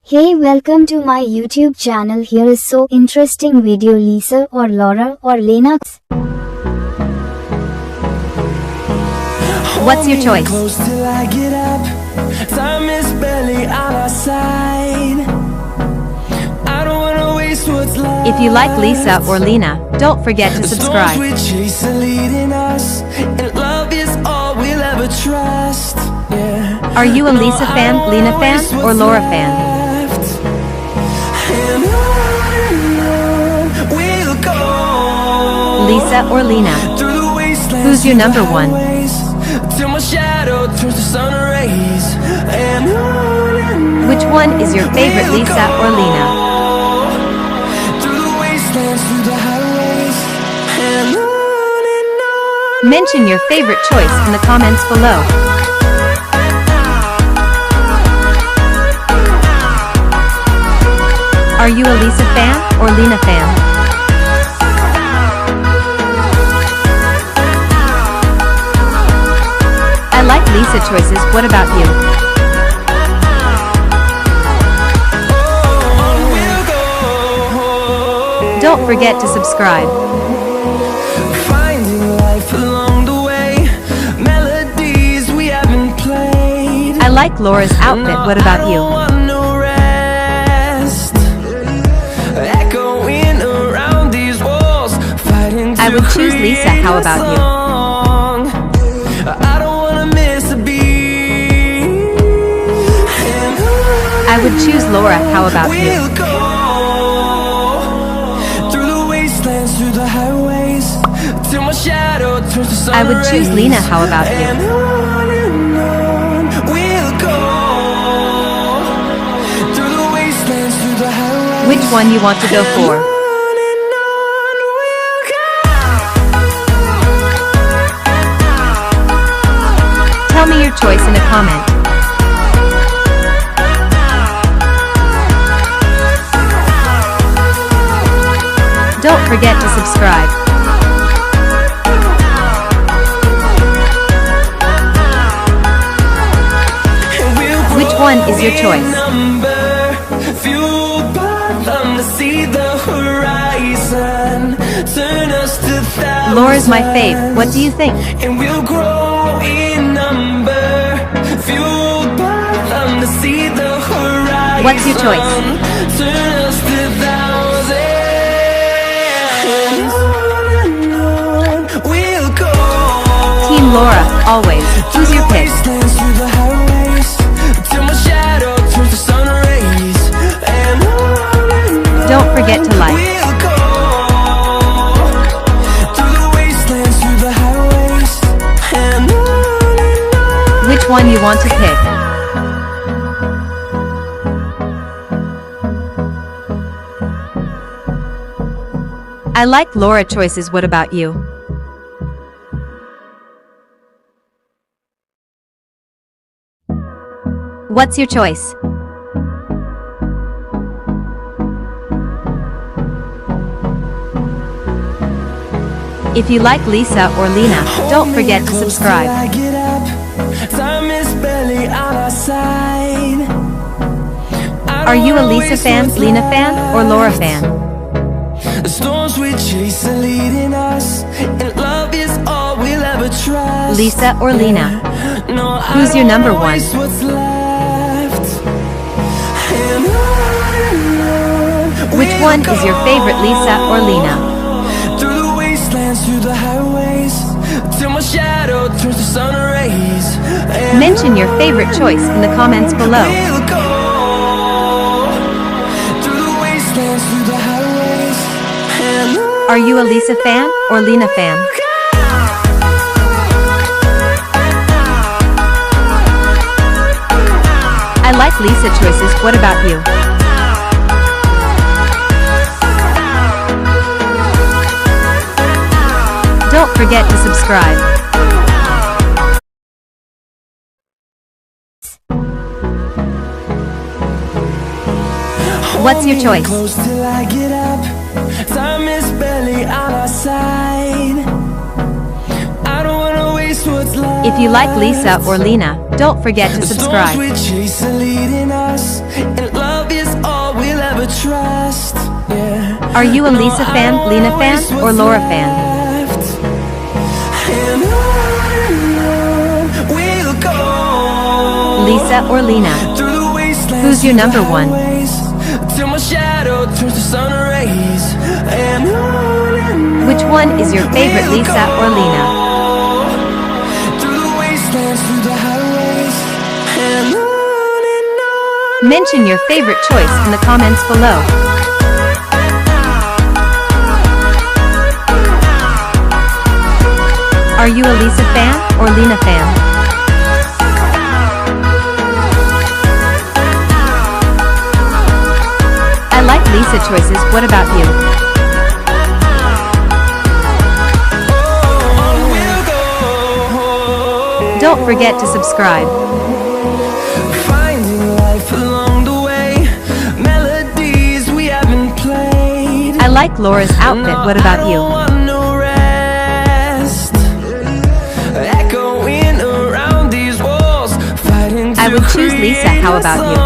Hey, welcome to my YouTube channel. Here is so interesting video. Lisa or Laura or Lena. What's your choice? If you like Lisa or Lena, don't forget to subscribe. Are you a Lisa fan, Lena fan, or Laura fan? Lisa or Lena? Who's your number one? Which one is your favorite, Lisa or Lena? Mention your favorite choice in the comments below. Are you a Lisa fan or Lena fan? I like Lisa choices. What about you? Don't forget to subscribe. Finding life along the way, melodies we haven't played. I like Laura's outfit. What about you? Echoing around these walls, fighting I would choose Lisa. How about you? I don't wanna miss a beat. I would choose Laura. How about you? We'll go through the wastelands, through the highways, till my shadow turns to sun I would choose rays. Lena. How about you? And on we'll go through the wastelands, through the highways. Which one you want to go for? Tell me your choice in a comment. Don't forget to subscribe. Which one is your choice? Fueled by them to see the horizon, turn us to thousands. Laura's my fave. What do you think? And we'll grow in number, fueled by them to see the horizon. What's your choice? Turn us to thousands. And on we'll go. Team Laura, always. Who's your pick? Wastelands through the highways, till my shadow turns to sun rays. And on Don't forget to like. we'll go through the wastelands, through the highways, and on. Which one you want to pick? I like Laura choices. What about you? What's your choice? If you like Lisa or Lena, don't forget to subscribe. Time is barely on our side. Are you a Lisa fan, Lena fan, or Laura fan? The storms we chase are leading us, and love is all we'll ever trust. Lisa or Lena? No, Who's your number one? What's left. And on Which we'll one is your favorite, Lisa or Lena? through the wastelands, through the highways, till my shadow turns to sun rays. And Mention your favorite choice in the comments below. we'll go through the wastelands, through the highways, and on. Are you a Lisa fan or Lena fan? I like Lisa choices. What about you? Don't forget to subscribe. What's your choice? Close till I get up. Time is barely on our side. I don't wanna waste what's left. If you like Lisa or Lena, don't forget to subscribe. The storms we chase are leading us, and love is Are you a Lisa fan, Lena fan, or Laura fan? Lisa or Lena? Who's your number one? Which one is your favorite, Lisa or Lena? Mention your favorite choice in the comments below. Are you a Lisa fan or Lena fan? I like Lisa choices, what about you? Don't forget to subscribe. Finding life along the way, melodies we haven't played. I like Laura's outfit, what about you? I would choose Lisa, how about you?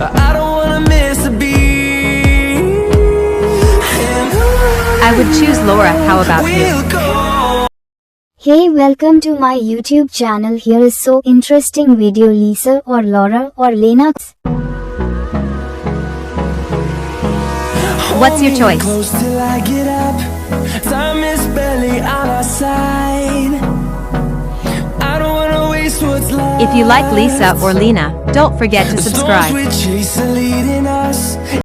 I don't wanna miss a beat. I would choose Laura, how about you? Hey, welcome to my YouTube channel. Here is so interesting video, Lisa or Laura or Lena. What's your choice? Close till I get up. Time is barely on our side. I don't wanna waste what's left. If you like Lisa or Lena, don't forget to subscribe. The storms we chase are leading us.